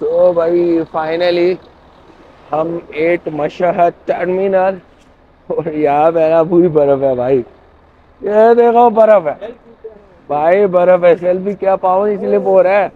तो भाई फाइनली हम 8 मशहद टर्मिनल, और यहाँ पे ना पूरी बर्फ है भाई। ये देखो बर्फ है भाई, बर्फ है। सेल्फी क्या पाओ इसलिए बोल रहा है।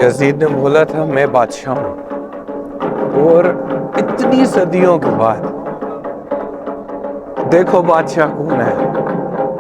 यजीद ने बोला था मैं बादशाह हूँ, और इतनी सदियों के बाद देखो बादशाह कौन है।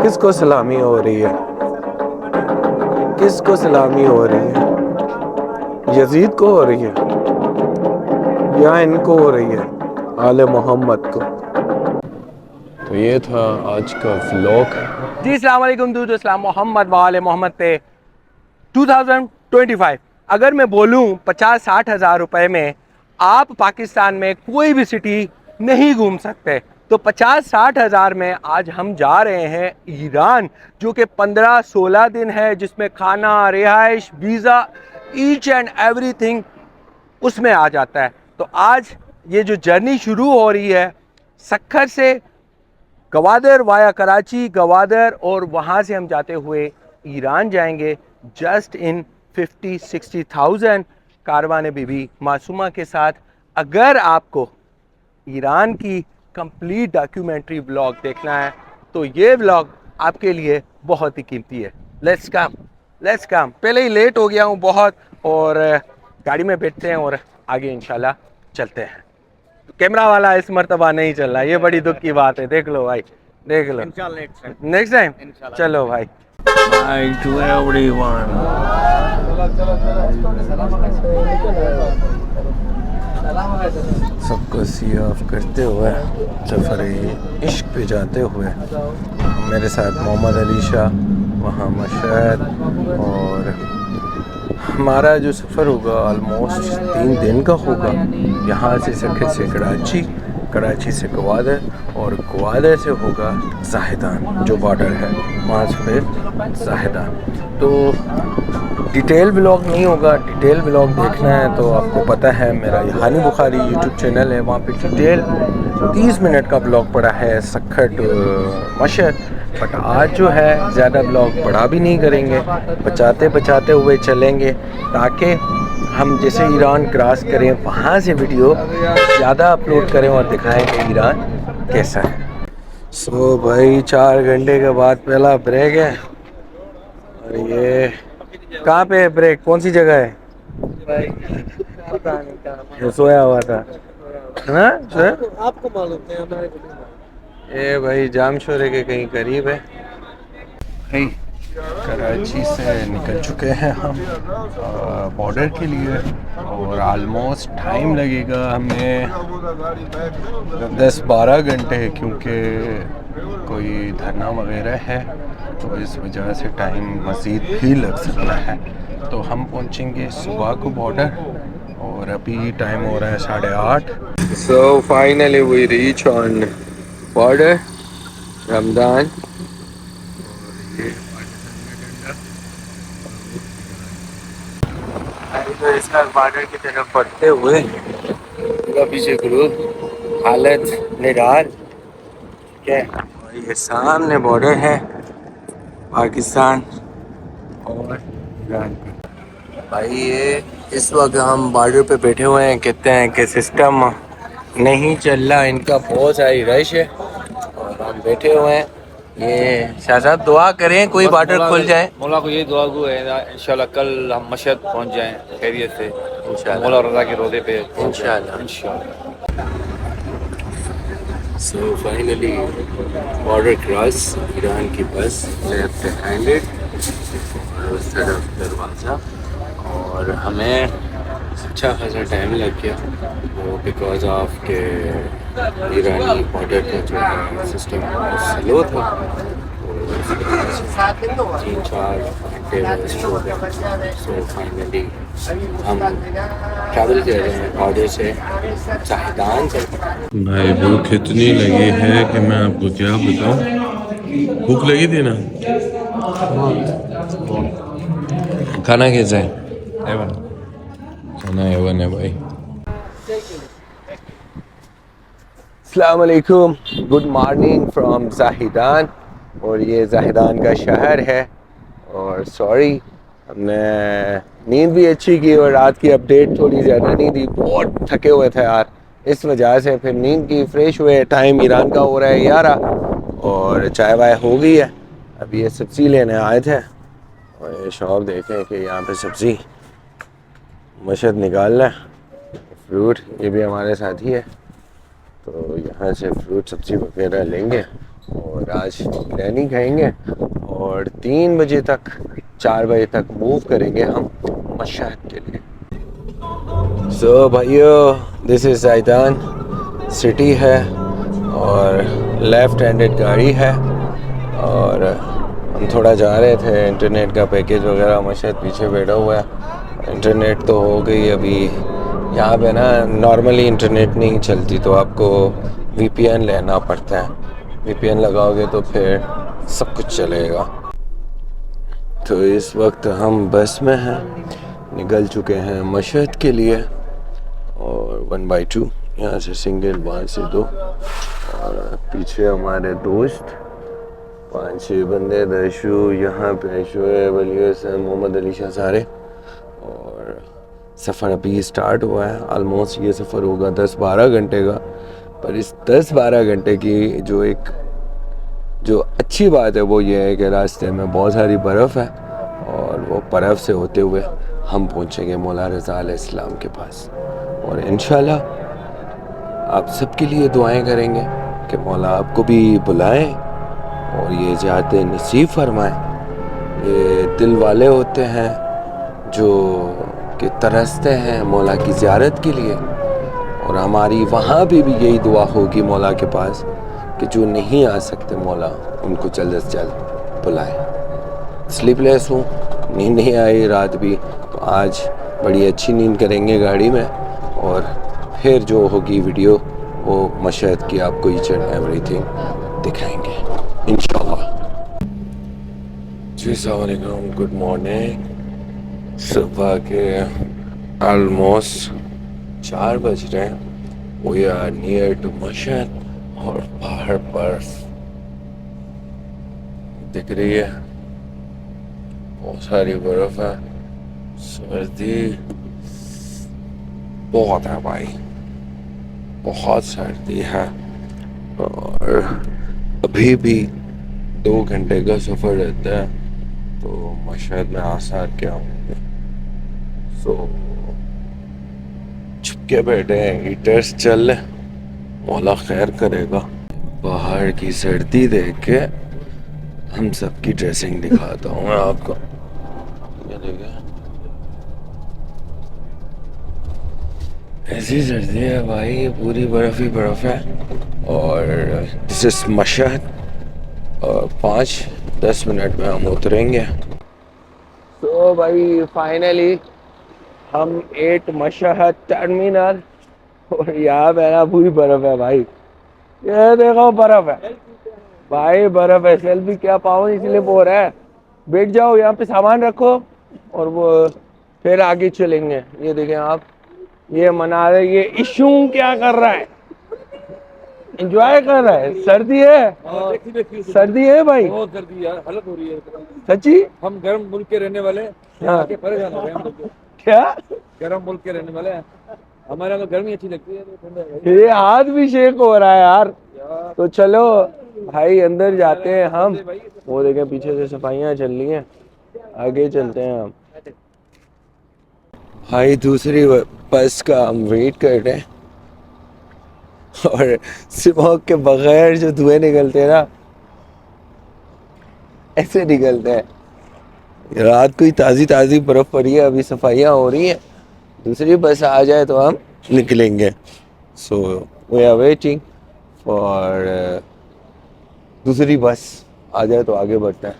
किसको सलामी हो रही है, किसको सलामी हो रही है? यजीद को हो रही है या इनको हो रही है, आले मोहम्मद को? तो ये था आज का व्लॉग जी। अस्सलाम वालेकुम दूध इस्लाम मोहम्मद वाले मोहम्मद पे 2025। अगर मैं बोलूं 50-60 हज़ार रुपए में आप पाकिस्तान में कोई भी सिटी नहीं घूम सकते, तो 50-60 हज़ार में आज हम जा रहे हैं ईरान, जो कि 15-16 दिन है, जिसमें खाना, रिहाइश, वीज़ा, ईच एंड एवरीथिंग उसमें आ जाता है। तो आज ये जो जर्नी शुरू हो रही है सक्खर से गवादर वाया कराची, गवादर, और वहाँ से हम जाते हुए ईरान जाएंगे जस्ट इन 50-60,000 कारवान बीबी मासूमा के साथ। अगर आपको ईरान की कंप्लीट डॉक्यूमेंट्री व्लॉग देखना है तो ये व्लॉग आपके लिए बहुत ही कीमती है। Let's come, let's come. पहले ही लेट हो गया हूँ बहुत, और गाड़ी में बैठते हैं और आगे इंशाल्लाह चलते हैं। कैमरा वाला इस मर्तबा नहीं चल रहा, ये बड़ी दुख की बात है। देख लो भाई, देख लो नेक्स्ट टाइम। चलो भाई। हाय टू एवरीवन। सबको सी ऑफ करते हुए सफ़र इश्क पे जाते हुए मेरे साथ मोहम्मद अली शाह, वहाँ मशहद, और हमारा जो सफ़र होगा ऑलमोस्ट 3 दिन का होगा। यहाँ से सक्खर से कराची, कराची से गवादर, और गवादर से होगा ज़ाहिदान जो बॉर्डर है, वहाँ से फिर ज़ाहिदान। तो डिटेल ब्लॉग नहीं होगा। डिटेल ब्लॉग देखना है तो आपको पता है मेरा हानी बुखारी यूट्यूब चैनल है, वहाँ पे डिटेल 30 मिनट का ब्लॉग पड़ा है सक्खर टू मशहद। बट आज जो है ज़्यादा ब्लॉग बड़ा भी नहीं करेंगे, बचाते बचाते हुए चलेंगे, ताकि हम जैसे ईरान क्रॉस करें वहाँ से वीडियो ज़्यादा अपलोड करें और दिखाएं कि ईरान कैसा है। सो भाई 4 घंटे के बाद पहला ब्रेक है, और ये कहाँ पे है ब्रेक, कौन सी जगह है? ये सोया हुआ था ना सर? आपको मालूम है, हमारे को नहीं। ये भाई जामशोरे के कहीं करीब है। hey, कराची से निकल चुके हैं हम बॉर्डर के लिए, और ऑलमोस्ट टाइम लगेगा हमें 10-12 घंटे, क्योंकि कोई धरना वगैरह है, तो इस वजह से टाइम मज़ीद भी लग सकता है। तो हम पहुंचेंगे सुबह को बॉर्डर, और अभी टाइम हो रहा है 8:30। So finally we reach on border Ramzan. तो इसका बॉर्डर की तरफ बढ़ते हुए पूरा पीछे ग्रुप, हालत निराल। ठीक है, और ये सामने बॉर्डर है पाकिस्तान और ईरान का। भाई ये इस वक्त हम बॉर्डर पे बैठे हुए हैं, कहते हैं कि सिस्टम नहीं चल रहा, इनका बहुत सारी रश है, और हम बैठे हुए हैं। ये शाह साहब दुआ करें कोई बॉर्डर खुल जाए। मौला को ये दुआ है इंशाल्लाह कल हम मशहद पहुंच जाएं खैरियत से, मौला रज़ा के रोज़े पे इंशाल्लाह। So finally border cross, Iran की बस लेफ्ट हैंडेड, और उस तरफ दरवाज़ा, और हमें अच्छा खासा टाइम लग गया, वो बिकॉज ऑफ के ईरानी बॉर्डर का जो है सिस्टम स्लो था, तो 3-4 घंटे वेस्ट हो गए। सो फाइनली हम ट्रैवल कर रहे हैं बॉर्डर से ज़ाहिदान तक। भाई भूख इतनी लगी है कि मैं आपको क्या बताऊं। भूख लगी थी ना? खाना कैसा है? खाना एवन है भाई। अस्सलाम वालेकुम, गुड मॉर्निंग फ्रॉम ज़ाहिदान, और ये ज़ाहिदान का शहर है। और सॉरी हमने नींद भी अच्छी की और रात की अपडेट थोड़ी ज़्यादा नहीं दी, बहुत थके हुए थे यार, इस वजह से फिर नींद की, फ्रेश हुए। टाइम ईरान का हो रहा है 11 और चाय वाय हो गई है। अभी ये सब्ज़ी लेने आए थे और ये शॉप देखें कि यहाँ पे सब्ज़ी मशहद निकाल रहा है। फ्रूट ये भी हमारे साथ ही है, तो यहाँ से फ्रूट सब्ज़ी वगैरह लेंगे और आज बिरयानी खाएंगे और 3 बजे तक 4 बजे तक मूव करेंगे हम मशहद के लिए। सो भाइयों, दिस इज़ ज़ैदान सिटी है और लेफ़्ट हैंडेड गाड़ी है और हम थोड़ा जा रहे थे। इंटरनेट का पैकेज वगैरह मशहद पीछे बैठा हुआ है। इंटरनेट तो हो गई अभी यहाँ पे ना, नॉर्मली इंटरनेट नहीं चलती तो आपको वीपीएन लेना पड़ता है। वीपीएन लगाओगे तो फिर सब कुछ चलेगा। तो इस वक्त हम बस में हैं, निकल चुके हैं मशहद के लिए और 1/2 यहाँ से सिंगल, वहाँ से 2 और पीछे हमारे दोस्त 5-6 बंदे, दर्शु यहाँ पे, शोएब, अली हसन, मोहम्मद अली शाह सारे। और सफ़र अभी स्टार्ट हुआ है। आलमोस्ट ये सफ़र होगा 10-12 घंटे का, पर इस 10-12 घंटे की जो अच्छी बात है वो ये है कि रास्ते में बहुत सारी बर्फ़ है और वो बर्फ़ से होते हुए हम पहुँचेंगे मौला रज़ा अलैहिस्सलाम के पास। और इंशाल्लाह आप सबके लिए दुआएं करेंगे कि मौला आपको भी बुलाएं और ये जाते नसीब फरमाएं। ये दिल वाले होते हैं जो कि तरसते हैं मौला की ज़ियारत के लिए, और हमारी वहाँ भी यही दुआ होगी मौला के पास कि जो नहीं आ सकते मौला उनको जल्द से जल्द बुलाए। स्लीपलेस हूँ, नींद नहीं आई रात भी, तो आज बड़ी अच्छी नींद करेंगे गाड़ी में और फिर जो होगी वीडियो वो मशहद की आपको ईच एंड एवरीथिंग दिखाएंगे इंशाल्लाह। जी अस्सलाम वालेकुम, गुड मॉर्निंग। सुबह के ऑलमोस्ट 4 बज रहे हैं। We are near to Mashhad और बाहर बर्फ दिख रही है, बहुत सारी बर्फ है, सर्दी बहुत है भाई, बहुत सर्दी है। और अभी भी 2 घंटे का सफ़र रहता है तो मशहद में आसार क्या होंगे। सो छुपके बैठे हैं, हीटर्स चल रहे, मौला खैर करेगा। बाहर की सर्दी देख के हम सबकी ड्रेसिंग दिखाता हूँ मैं आपको। ये देखिए, ऐसी सर्दी है भाई, पूरी बर्फ ही बर्फ है। और दिस इज मशहद और 5-10 मिनट में हम उतरेंगे। तो भाई फाइनली हम 8 मशहद टर्मिनल और यहाँ पे ना पूरी बर्फ है भाई, ये देखो बर्फ है भाई, बर्फ है। सेल्फी क्या पाओ इसलिए बोल रहा है, बैठ जाओ यहाँ पे सामान रखो और वो फिर आगे चलेंगे। ये देखें आप, ये मना रहे, ये इशू क्या कर रहा है, एंजॉय कर रहा है। सर्दी है, सर्दी है भाई, बहुत सर्दी यार, हालत हो रही है सच्ची। हम गर्म मुल्क के रहने वाले हाँ। आके परेशान हो गए हम लोग। क्या गर्म मुल्क के रहने वाले हैं, हमारे यहाँ तो गर्मी अच्छी लगती है, तो ठंडा है। ये हाथ भी शेक हो रहा है यार। तो चलो भाई अंदर जाते हैं हम। वो देखें पीछे से सफाइयाँ चल रही हैं, आगे चलते हैं हम। भाई दूसरी बस का हम वेट कर रहे हैं और स्मोक के बगैर जो धुएं निकलते हैं ना, ऐसे निकलते हैं। रात को ही ताज़ी ताज़ी बर्फ़ पड़ी है, अभी सफाइयाँ हो रही हैं, दूसरी बस आ जाए तो हम निकलेंगे। So we are waiting for दूसरी बस आ जाए तो आगे बढ़ते हैं।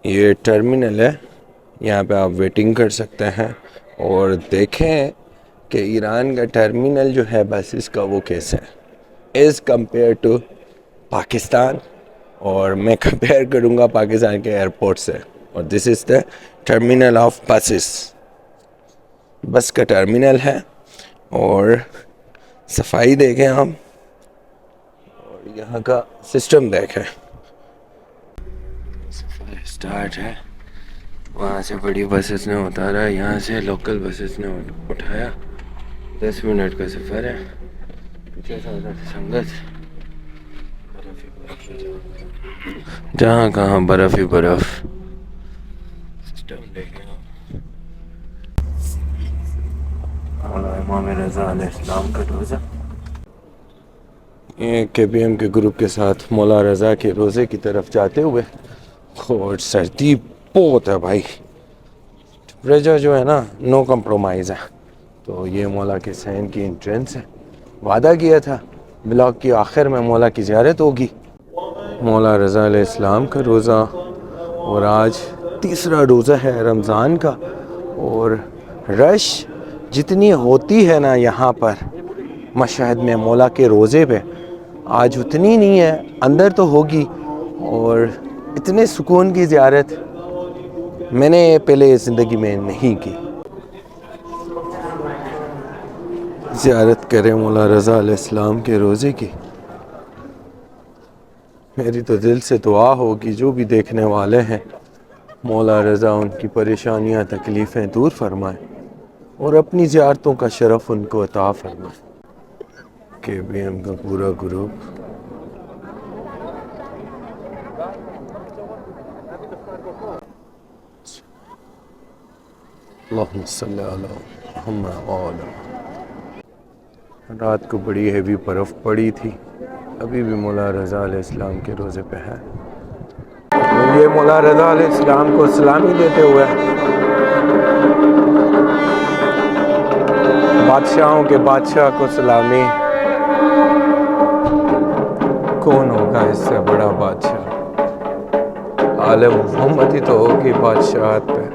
ये टर्मिनल है, यहाँ पे आप वेटिंग कर सकते हैं और देखें कि ईरान का टर्मिनल जो है बसेस का वो कैसे है एज़ कम्पेयर टू पाकिस्तान। और मैं कंपेयर करूँगा पाकिस्तान के एयरपोर्ट से। और this is the terminal of buses, बस का टर्मिनल है। और सफाई देखें हम और यहाँ का सिस्टम देखें, स्टार्ट है, वहाँ से बड़ी बसेस ने उतारा, यहाँ से लोकल बसेस ने उठाया। 10 मिनट का सफ़र है। पीछे संगत, बर्फ ही बर्फ, जहाँ कहाँ बर्फ ही बर्फ। सिस्टम देखें इमाम रज़ा अलैहिस्सलाम का रोज़ा। ये KPM के ग्रुप के साथ मौला रज़ा के रोज़े की तरफ जाते हुए, और सर्दी बहुत है भाई, टेम्परेचर जो है ना नो कंप्रोमाइज़ है। तो ये मौला के सैन की एंट्रेंस है। वादा किया था ब्लॉग की आखिर में मौला की ज़ियारत होगी। मौला रज़ा अलैहिस्सलाम का रोज़ा, और आज तीसरा रोज़ा है रमज़ान का। और रश जितनी होती है ना यहाँ पर मशहद में मौला के रोज़े पे, आज उतनी नहीं है, अंदर तो होगी। और इतने सुकून की ज़ियारत मैंने पहले ज़िंदगी में नहीं की। ज़ियारत करें मौला रज़ा अलैहिस्सलाम के रोज़े की। मेरी तो दिल से दुआ होगी जो भी देखने वाले हैं, मौला रज़ा उनकी परेशानियां तकलीफ़ें दूर फरमाए और अपनी ज़ियारतों का शरफ़ उनको अता फरमाए। KPM का पूरा ग्रुप अल्लाहुम्मा सल्ली अला मुहम्मद व अला। रात को बड़ी हेवी बर्फ़ पड़ी थी, अभी भी मौला रज़ा अलैहिस्सलाम के रोज़े पे है। ये मौला रज़ा अलैहिस्सलाम को सलामी देते हुए, बादशाहों के बादशाह को सलामी। कौन होगा इससे बड़ा बादशाह? आले मोहम्मद ही तो होगी बादशाहत पे।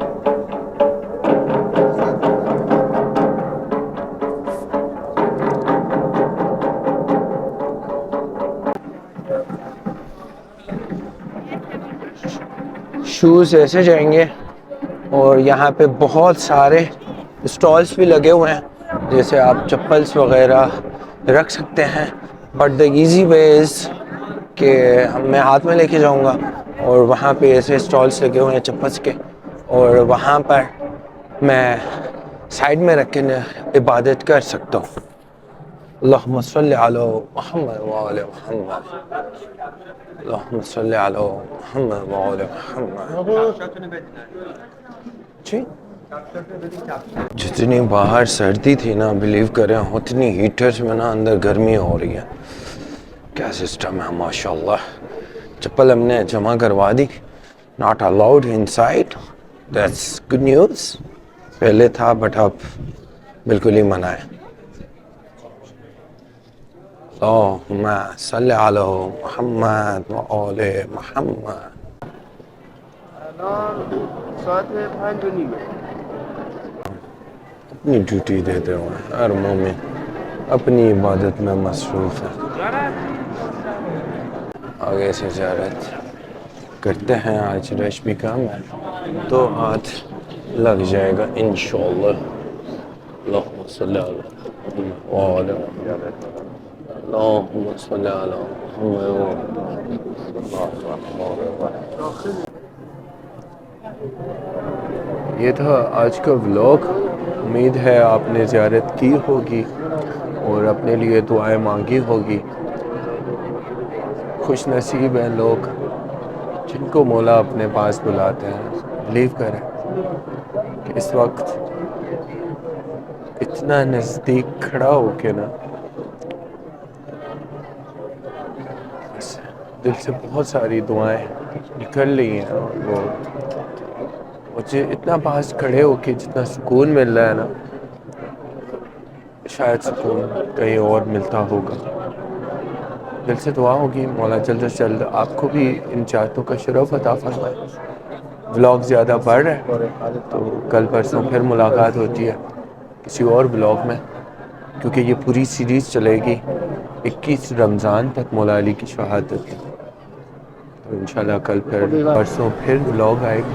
शूज़ ऐसे जाएंगे, और यहाँ पे बहुत सारे स्टॉल्स भी लगे हुए हैं, जैसे आप चप्पल्स वगैरह रख सकते हैं। But the easy way is कि मैं हाथ में लेके जाऊँगा, और वहाँ पे ऐसे स्टॉल्स लगे हुए हैं चप्पल्स के, और वहाँ पर मैं साइड में रख के इबादत कर सकता हूँ। अल्लाहुम्मा सल्ली अला मुहम्मद व अला मुहम्मद, अल्लाहुम्मा सल्ली अला मुहम्मद व अला मुहम्मद। जी, जितनी बाहर सर्दी थी ना, बिलीव करें उतनी हीटर्स में ना अंदर गर्मी हो रही है। क्या सिस्टम है माशाल्लाह। चप्पल हमने जमा करवा दी, not allowed inside, that's good news. पहले था बट अब बिल्कुल ही मना है। अल्लाहुम्मा सल्ली अला मुहम्मद व अला मुहम्मद। अपनी ड्यूटी देते हुए हर मोमिन अपनी इबादत में मसरूफ़ है। आगे से ज़ियारत करते हैं, आज रश भी कम है तो हाथ लग जाएगा इंशाअल्लाह। अल्लाहुम्मा सल्ली अला मुहम्मद अल्लाहुम्मा सल्ली अला मुहम्मद। ये था आज का व्लॉग। उम्मीद है आपने ज़ियारत की होगी और अपने लिए दुआएं मांगी होगी। खुश नसीब हैं लोग जिनको मौला अपने पास बुलाते हैं। बिलीव करें कि इस वक्त इतना नज़दीक खड़ा होके ना, दिल से बहुत सारी दुआएं निकल रही हैं, और वो मुझे इतना पास खड़े होके जितना सुकून मिल रहा है ना, शायद सुकून कहीं और मिलता होगा। दिल से दुआ होगी मौला जल्द से जल्द आपको भी इन चाहतों का शरफ़ अता फरमाए। व्लॉग ज़्यादा बढ़ रहे हैं तो कल परसों फिर मुलाकात होती है किसी और व्लॉग में, क्योंकि ये पूरी सीरीज़ चलेगी 21 रमज़ान तक मौला अली की शहादत। तो इंशाल्लाह कल फिर परसों फिर व्लॉग आएगा।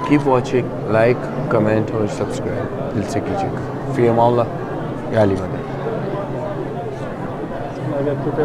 कीप वॉचिंग, लाइक, कमेंट और सब्सक्राइब दिल से कीजिएगा। फ़ी अमान अल्लाह, या अली मदद।